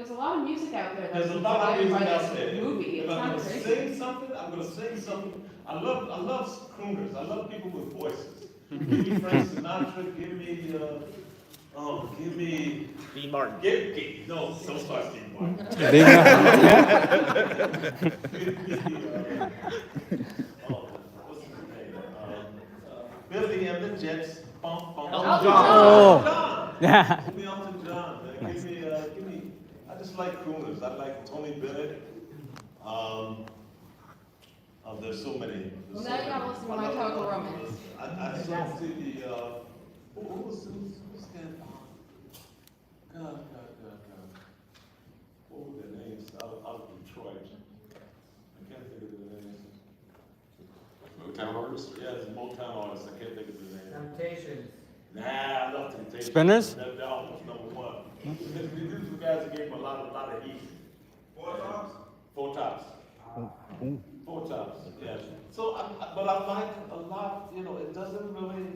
there's a lot of music out there There's that's a lot of inspired music by out this there. movie. If It's I'm kind gonna of crazy. sing something, I'm gonna sing something. I love crooners. I love people with voices. Give me Frank Sinatra. Give me. Dean Martin. No, don't start Steve Martin. What's his name? Billy and the Jets. Elton John. John. Yeah. Give me Elton John, man. Give me. I just like crooners. I like Tony Bennett. There's so many. Well, now you gotta listen to My Chemical Romance. I saw the who's that? God. What were their names? Out of Detroit. I can't think of their names. Motown artist? Yeah, it's a Motown artist. I can't think of their name. Temptations. Nah, I love Temptations. Spinners? They're almost number one. These are the guys that gave him a lot of heat. Four Tops. Four Tops, yes. So, but I like a lot, it doesn't really,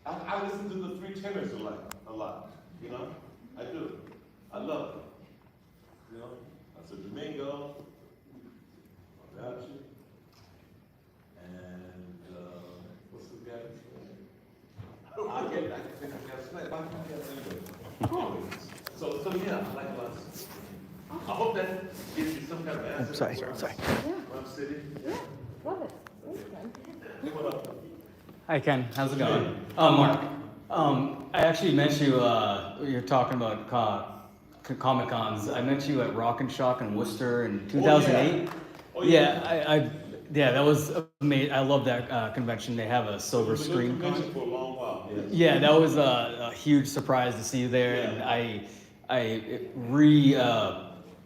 I listen to the Three Tenors a lot, I do. I love it. That's a Domingo, Mariachi, and, what's the guy's name? I can think of his name, but I can't think of it. So yeah, I like a lot. I hope that gives you some kind of answer. Sorry. What I'm sitting. Yeah, love it. Okay. What up? Hi Ken, how's it going? Mark. I actually met you. You're talking about Comic Cons. I met you at Rock and Shock in Worcester in 2008. Oh, yeah. Yeah, that was amazing. I love that convention. They have a silver It was a good screen. convention for a long while. Yes. Yeah, that was a huge surprise to see you there, Yeah. and I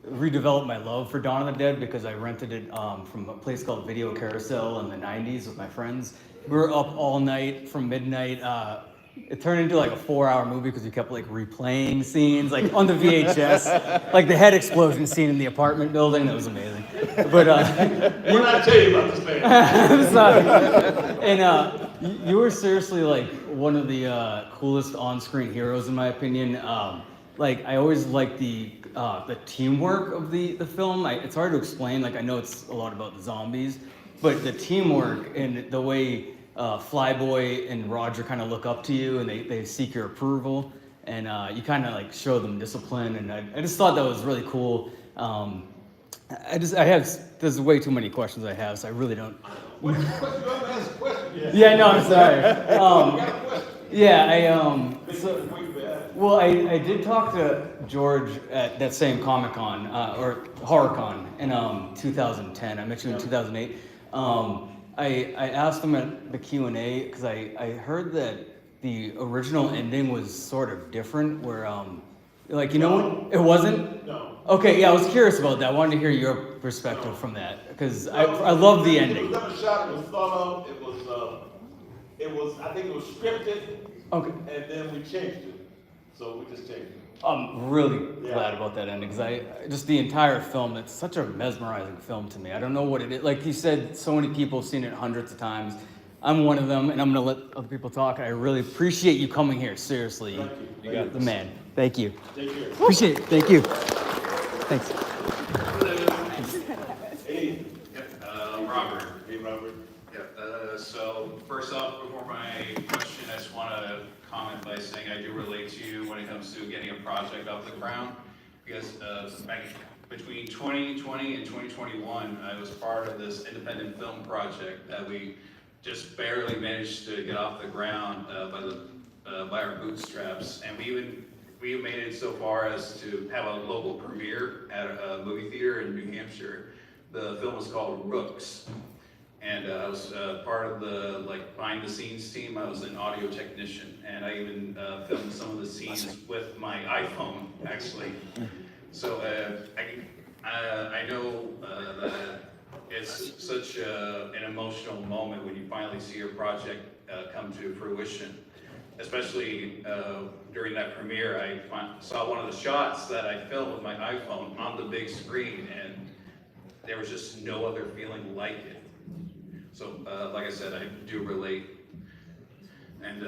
redeveloped my love for Dawn of the Dead because I rented it from a place called Video Carousel in the 90s with my friends. We were up all night from midnight. It turned into like a 4-hour movie because we kept like replaying scenes like on the VHS, like the head explosion scene in the apartment building. That was amazing. But What did I tell you about this man? I'm sorry. And you were seriously like one of the coolest on-screen heroes in my opinion. Like I always liked the teamwork of the film. It's hard to explain. Like I know it's a lot about the zombies, but the teamwork and the way Flyboy and Roger kind of look up to you and they seek your approval, and you kind of like show them discipline. And I just thought that was really cool. There's way too many questions I have, so I really don't. What question? You haven't asked a question. Yeah, no, I'm sorry. You got a question. Yeah, Wait for that. well, I did talk to George at that same Comic Con, or HorrorCon in 2010. I met you in 2008. I asked him at the Q&A, because I heard that the original ending was sort of different, where, it wasn't? No. Okay, yeah, I was curious about that. I wanted to hear your perspective from that, because I love the It ending. was never shot. It was thought of. I think it was scripted. Okay. And then we changed it. So we just changed it. I'm really Yeah. glad about that ending because just the entire film, it's such a mesmerizing film to me. I don't know what it is. Like you said, so many people have seen it hundreds of times. I'm one of them, and I'm going to let other people talk. I really appreciate you coming here. Seriously. Thank you. You got the man. Thank you. Take care. Appreciate it. Thank you. Thanks. Hey. Robert. Hey, Robert. So first off, before my question, I just want to comment by saying I do relate to you when it comes to getting a project off the ground, because back between 2020 and 2021, I was part of this independent film project that we just barely managed to get off the ground by our bootstraps, and we made it so far as to have a local premiere at a movie theater in New Hampshire. The film was called Rooks. And I was part of the behind the scenes team. I was an audio technician, and I even filmed some of the scenes with my iPhone, actually. So I know that it's such an emotional moment when you finally see your project come to fruition. Especially during that premiere, I saw one of the shots that I filmed with my iPhone on the big screen, and there was just no other feeling like it. So, like I said, I do relate. And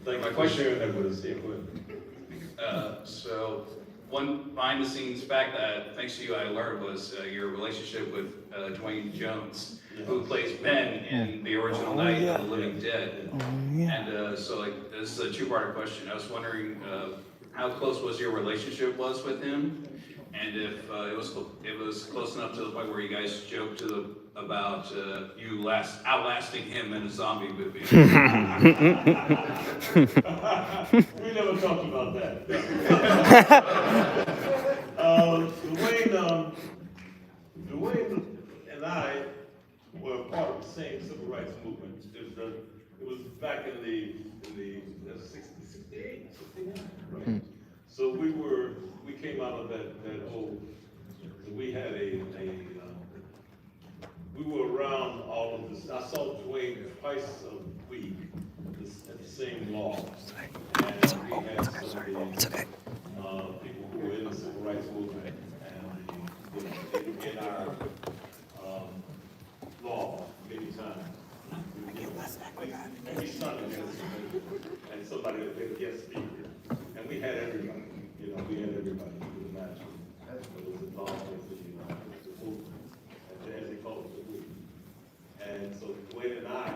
Thank you for sharing that with us. Yeah, go ahead. so, one behind the scenes fact that, thanks to you, I learned was your relationship with Dwayne Jones, who plays Ben in the original Night of the Living Dead. And so like, this is a two-part question. I was wondering how close was your relationship with him? And if it was close enough to the point where you guys joked about you outlasting him in a zombie movie. We never talked about that. Dwayne and I were part of the same civil rights movement. It was back in the 68, 69, right? So we came out of that whole, we had we were around all of this. I saw Dwayne twice a week at the same law. And we had some of the people who were in the civil rights movement and in our law many times. Every Sunday, and somebody would be a guest speaker. And we had everybody, we had everybody you could imagine. It was involved with the movement, as they call it, the movement. And so Dwayne and I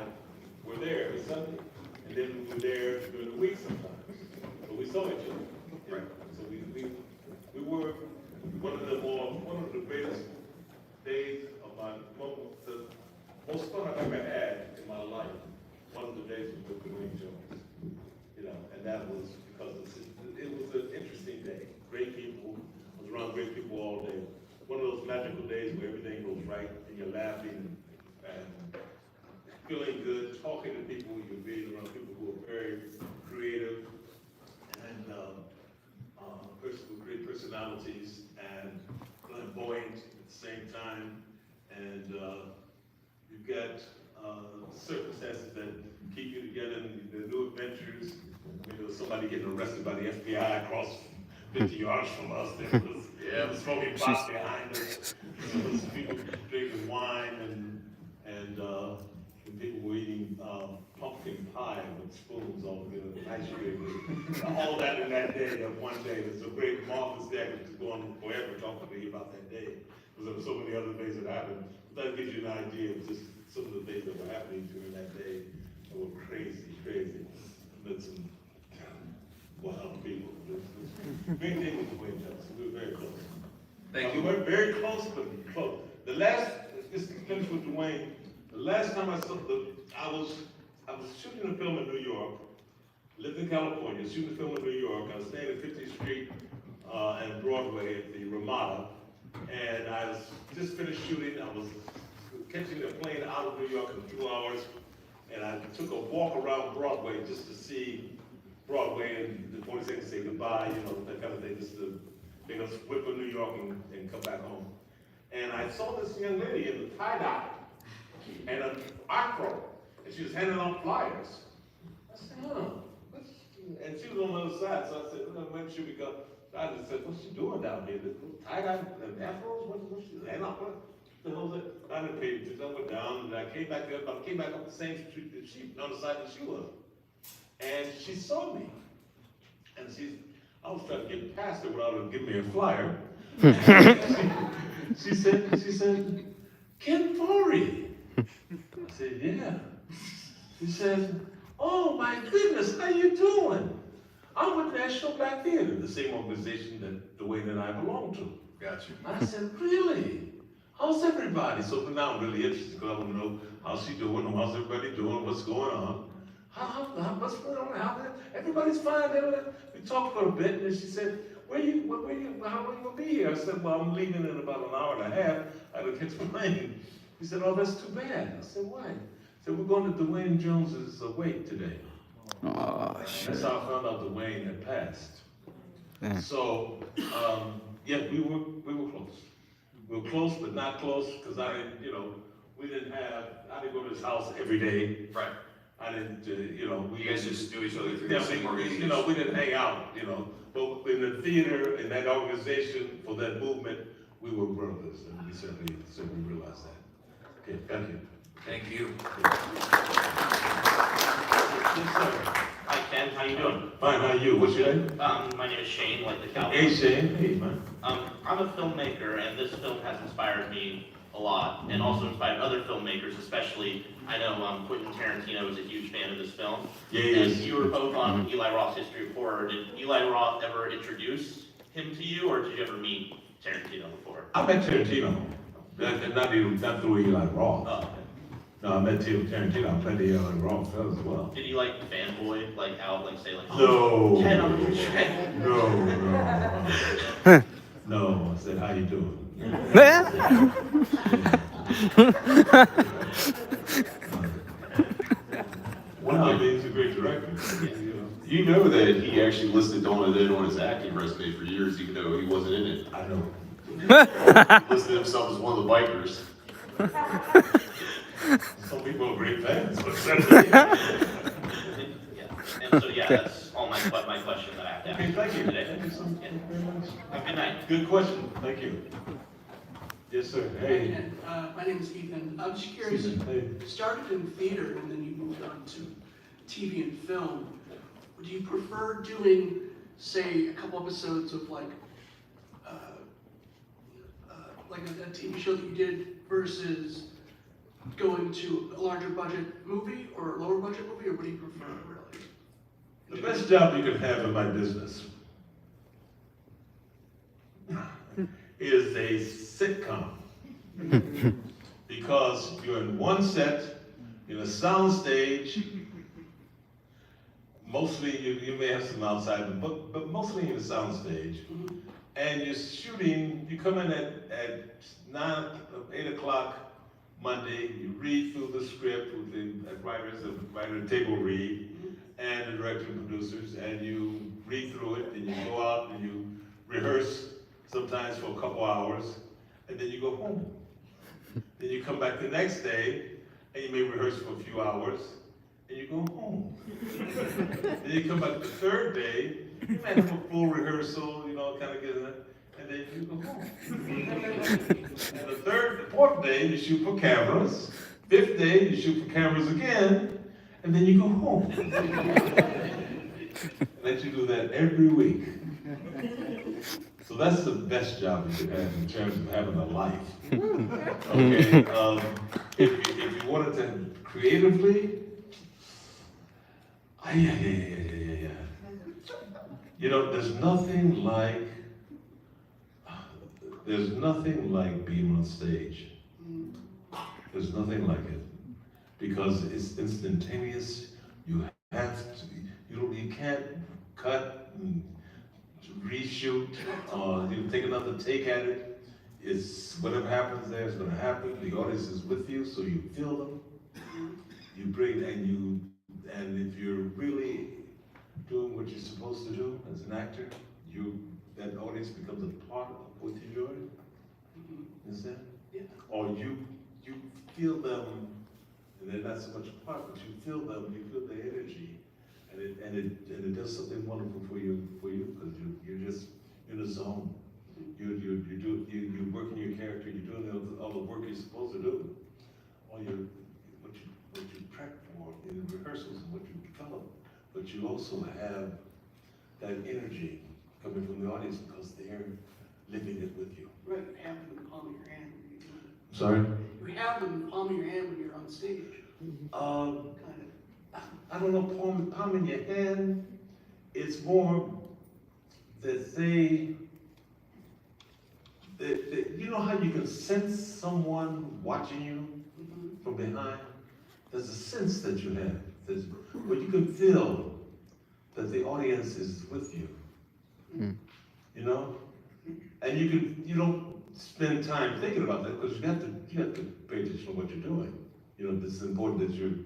were there every Sunday, and then we were there during the week sometimes. But we saw each other. Right. So we were one of the greatest days of the most fun I've ever had in my life. One of the days was with Dwayne Jones, and that was because it was an interesting day. Great people, I was around great people all day. One of those magical days where everything goes right and you're laughing and feeling good, talking to people, you're being around people who are very creative and with great personalities and flamboyant at the same time. And you've got circumstances that keep you together and the new adventures. Somebody getting arrested by the FBI across 50 yards from us. There was smoking pot behind us. There was people drinking wine and people were eating pumpkin pie with spoons all together, ice cream. All that in that day, that one day. It's a great marvelous day. I could just go on forever talking to you about that day. Because there were so many other things that happened. But that gives you an idea of just some of the things that were happening during that day that were crazy. Met some wild people. Great day with Dwayne Johnson. We were very close. Thank you. We weren't very close, but close. Just to finish with Dwayne, the last time I was shooting a film in New York, lived in California, shooting a film in New York. I was staying at 50th Street and Broadway at the Ramada, and I was just finished shooting. I was catching a plane out of New York in 2 hours, and I took a walk around Broadway just to see Broadway and the 42nd say goodbye, that kind of thing, just to make us whip from New York and come back home. And I saw this young lady in the tie-dye and an afro, and she was handing out flyers. I said, and she was on the other side, so I said, when should we go? I just said, what's she doing down here? Tie-dye and afros? What's she handing out? What the hell is it? I didn't pay attention. I went down, and I came back up the same street that she, on the side that she was. And she saw me. And I was trying to get past her without her giving me a flyer. she said, Ken Foree. I said, yeah. She said, oh my goodness, how you doing? I'm with National Black Theater, the same organization that Dwayne and I belong to. Gotcha. I said, really? How's everybody? So now I'm really interested because I want to know how's she doing, how's everybody doing, what's going on. What's going on? Everybody's fine. We talked for a bit, and then she said, how long you gonna be here? I said, well, I'm leaving in about an hour and a half. I had to catch a plane. She said, oh, that's too bad. I said, why? She said, we're going to Dwayne Jones's wake today. Oh, shit. That's how I found out Dwayne had passed. Yeah. So, yeah, we were close. We were close, but not close, because I didn't go to his house every day. Right. I didn't, You guys just knew each other through the same we organization. didn't hang out, but in the theater, in that organization, for that movement, we were brothers, and we certainly realized that. Okay, thank you. Thank you. Yes, sir. Ken, how you doing? Fine, how are you? What's your name? My name is Shane, like the cowboy. Hey, Shane. Hey, man. I'm a filmmaker, and this film has inspired me a lot, and also inspired other filmmakers, especially, I know Quentin Tarantino is a huge fan of this film. Yeah, he And is. you were both on Eli Roth's History of Horror. Did Eli Roth ever introduce him to you, or did you ever meet Tarantino before? I met Tarantino. Not through Eli Roth. Oh, okay. No, I met Tarantino. I played the Eli Roth film as well. Did he like fanboy, like out, like say like, No. Ken, I'm a fan. No. No, I said, how you doing? Well, he's a great director. You know that he actually listed Dawn of the Dead on his acting resume for years, even though he wasn't in it. I know. He listed himself as one of the bikers. Some people are great fans. Yeah. And so yeah, that's all my question that I have to ask Okay, thank you. today. Thank you so much. Yeah. Have a good night. Good question. Thank you. Yes, sir. Hey. My name is Ethan. I'm just curious, Hey. you started in theater and then you moved on to TV and film. Do you prefer doing, say, a couple episodes of like a TV show that you did versus going to a larger budget movie or a lower budget movie, or what do you prefer, really? The best job you can have in my business is a sitcom. Because you're in one set, in a sound stage, mostly you may have some outside, but mostly in a sound stage. And you're shooting, you come in at 8 o'clock Monday, you read through the script with the writers, the writer table read, and the director and producers, and you read through it, and you go out and you rehearse sometimes for a couple hours, and then you go home. Then you come back the next day, and you may rehearse for a few hours, and you go home. Then you come back the third day, you might have a full rehearsal, kind of get it, and then you go home. And the fourth day, you shoot for cameras. Fifth day, you shoot for cameras again, and then you go home. Let you do that every week. So that's the best job you can have in terms of having a life. Okay. If you wanted to creatively, yeah. There's nothing like being on stage. There's nothing like it because it's instantaneous. You can't cut and reshoot. You take another take at it. It's whatever happens there is going to happen. The audience is with you, so you feel them. You bring and if you're really doing what you're supposed to do as an actor, that audience becomes a part of what you're doing. Understand? Yeah. Or you feel them, and they're not so much a part, but you feel them. You feel their energy, and it does something wonderful for you because you're just in a zone. You're working your character. You're doing all the work you're supposed to do. What you prep for in rehearsals and what you develop, but you also have that energy coming from the audience because they're living it with you. Right, you have them in the palm of your hand when you're doing it. Sorry? You have them in the palm of your hand when you're on stage. Kind of. I don't know, palm in your hand. It's more that you know how you can sense someone watching you from behind? There's a sense that you have, where you can feel that the audience is with you. And you don't spend time thinking about that because you have to pay attention to what you're doing. It's important that you're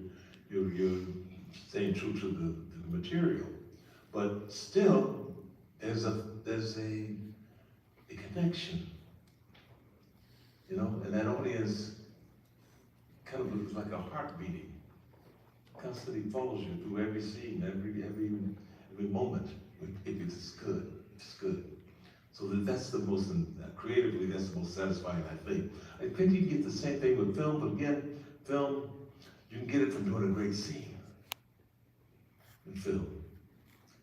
staying true to the material, but still there's a connection, and that audience kind of looks like a heart beating, constantly follows you through every scene, every moment. If it's good, it's good. So that's the most, creatively, that's the most satisfying, I think. I think you can get the same thing with film, but again, film, you can get it from doing a great scene in film.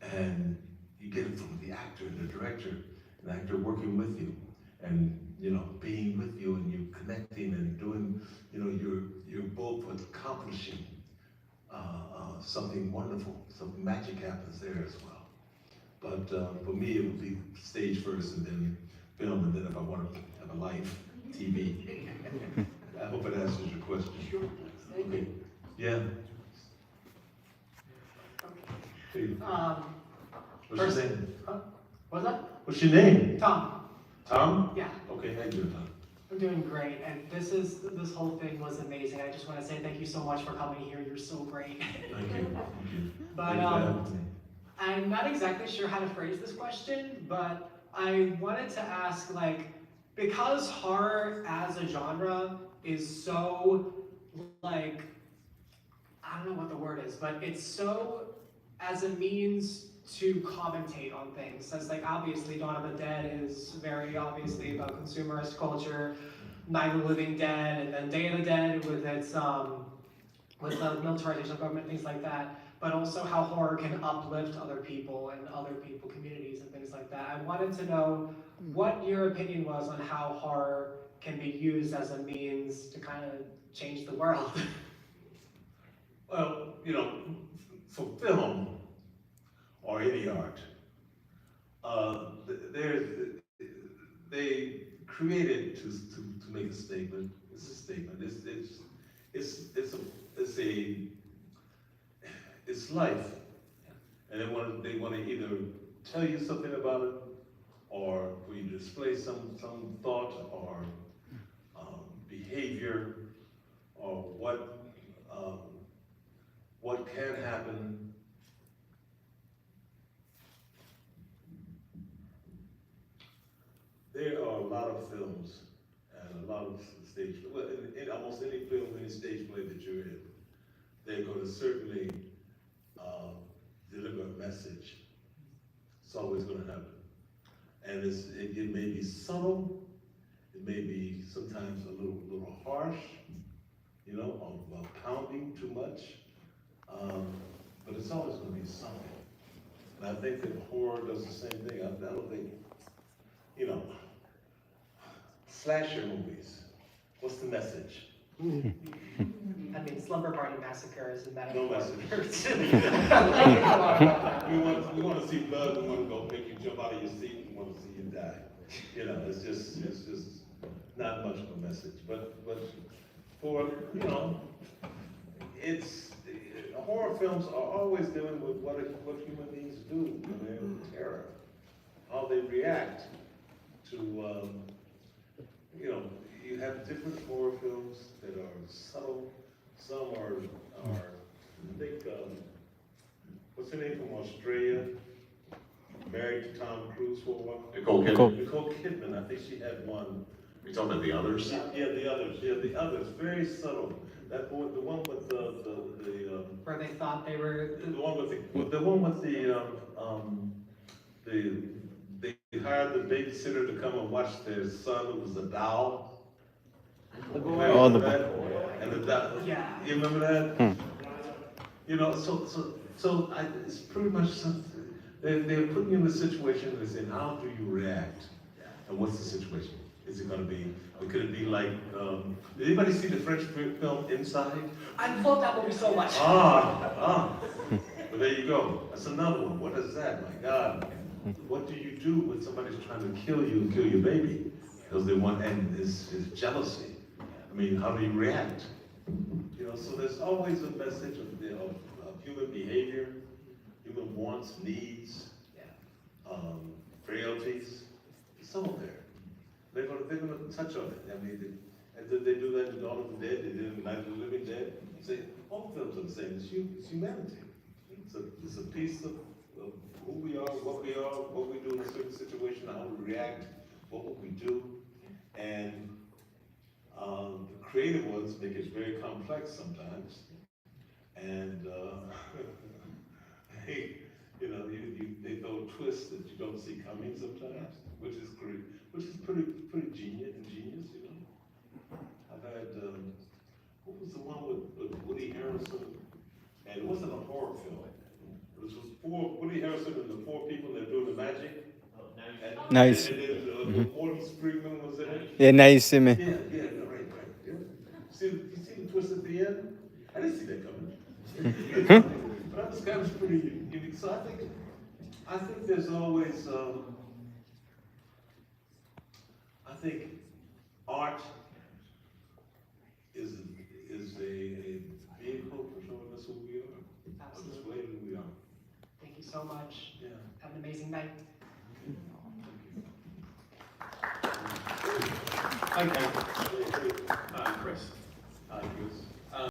and you get it from the actor and the director, an actor working with you, and being with you, and you connecting and doing, you're both accomplishing something wonderful. Some magic happens there as well. But for me, it would be stage first, and then film, and then if I want to have a life, TV. I hope it answers your question. Sure. Thank you. Yeah. Hey, what's First- your name? What's that? What's your name? Tom. Tom? Yeah, Okay, how you doing, Tom? I'm doing great, and this whole thing was amazing. I just want to say thank you so much for coming here. You're so great. Thank you. Thank you. But Thank you for having me. I'm not exactly sure how to phrase this question, but I wanted to ask, because horror as a genre is so, I don't know what the word is, but it's so as a means to commentate on things. As obviously Dawn of the Dead is very obviously about consumerist culture, Night of the Living Dead, and then Day of the Dead with its with the militarization of government, things like that. But also how horror can uplift other people and other people, communities and things like that. I wanted to know what your opinion was on how horror can be used as a means to kind of change the world. Well, for film or any art, they created to make a statement. It's a statement. It's life, and they want to either tell you something about it, or for you to display some thought or behavior, or what can happen. There are a lot of films and a lot of stage, well, in almost any film, any stage play that you're in, they're going to certainly deliver a message. It's always going to happen. And it may be subtle, it may be sometimes a little harsh, or pounding too much, but it's always going to be something. And I think that horror does the same thing. I don't think, slasher movies, what's the message? I mean, Slumber Party Massacre isn't that No important. message. We want to see blood, we want to go make you jump out of your seat, we want to see you die. It's just not much of a message. But for, horror films are always dealing with what human beings do when they're in terror, how they react to, you have different horror films that are subtle. Some are I think, what's her name from Australia? Married to Tom Cruise for a while. Nicole Kidman. Nicole Kidman, I think she had one. Are you talking about The Others? Yeah, the others, very subtle. The one with the Where they thought they were. the one with they hired the babysitter to come and watch their son who was a doll. Oh, the that? And the doll. Yeah. You remember that? It's pretty much something. They're putting you in a situation. They say, how do you react? And what's the situation? Is it going to be? Or could it be like? Did anybody see the French film Inside? I love that movie so much. Well, there you go. That's another one. What is that? My God. What do you do when somebody's trying to kill you and kill your baby? Because they want, and is jealousy. I mean, how do you react? So there's always a message of human behavior, human wants, needs, frailties. It's all there. They're gonna touch on it. I mean, they do that in Dawn of the Dead. They did it in Night of the Living Dead. You say all films are the same. It's humanity. It's a piece of who we are, what we do in a certain situation, how we react, what would we do, and the creative ones make it very complex sometimes, and they throw twists that you don't see coming sometimes, which is great, which is pretty ingenious. I've had what was the one with Woody Harrelson, and it wasn't a horror film. It was Woody Harrelson and the four people that do the magic. Nice. And then Morgan Freeman was in it. Yeah, nice me. Yeah, right. Yeah. You see the twist at the end? I didn't see that coming. But this guy was pretty unique. So I think there's always, I think art is a vehicle for showing us who we are, or displaying who we are. Thank you so much. Yeah. Have an amazing night. Thank you.